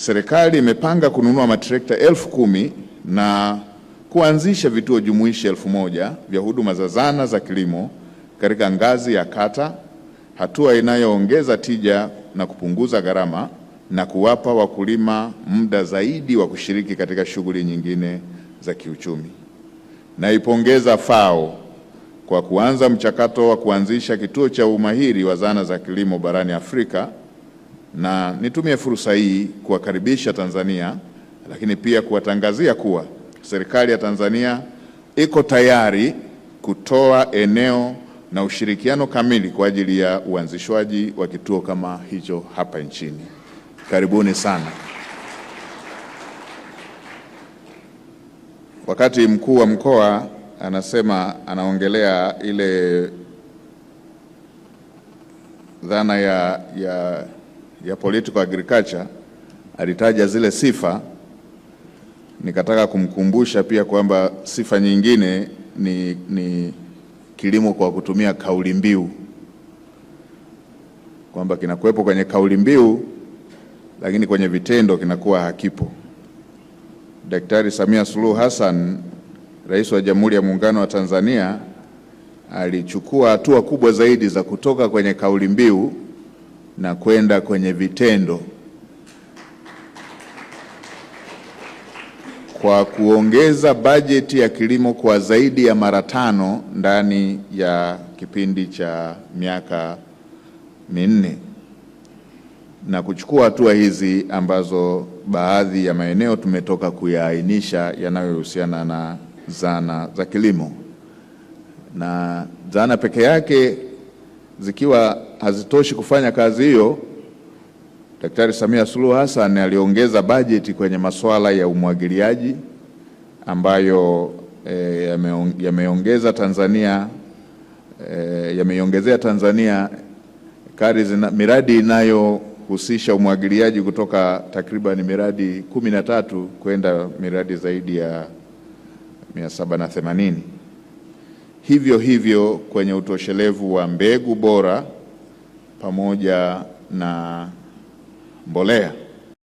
serikali imepanga kununua matrekta 10,000 na kuanzisha vituo jumuishi 1,000 vya huduma za zana za kilimo katika ngazi ya kata, hatua inayoongeza tija na kupunguza gharama na kuwapa wakulima muda zaidi wa kushiriki katika shughuli nyingine za kiuchumi. Naipongeza FAO kwa kuanza mchakato wa kuanzisha kituo cha umahiri wa zana za kilimo barani Afrika, na nitumie fursa hii kuwakaribisha Tanzania, lakini pia kuwatangazia kuwa serikali ya Tanzania iko tayari kutoa eneo na ushirikiano kamili kwa ajili ya uanzishwaji wa kituo kama hicho hapa nchini. Karibuni sana. Wakati mkuu wa mkoa anaongelea ile dhana ya political agriculture, alitaja zile sifa. Nikataka kumkumbusha pia kwamba sifa nyingine ni kilimo kwa kutumia kauli mbiu, kwamba kinakuwepo kwenye kauli mbiu lakini kwenye vitendo kinakuwa hakipo. Daktari Samia Suluhu Hassan, Rais wa Jamhuri ya Muungano wa Tanzania, alichukua hatua kubwa zaidi za kutoka kwenye kauli mbiu na kwenda kwenye vitendo kwa kuongeza bajeti ya kilimo kwa zaidi ya mara 5 ndani ya kipindi cha miaka 4, na kuchukua hatua hizi ambazo baadhi ya maeneo tumetoka kuyaainisha yanayohusiana na zana za kilimo. Na zana peke yake zikiwa hazitoshi kufanya kazi hiyo, Daktari Samia Suluhu Hassan aliongeza bajeti kwenye masuala ya umwagiliaji ambayo yameongezea Tanzania miradi inayohusisha umwagiliaji kutoka takriban miradi 13 kwenda miradi zaidi ya 780. Hivyo kwenye utoshelevu wa mbegu bora pamoja na mbolea.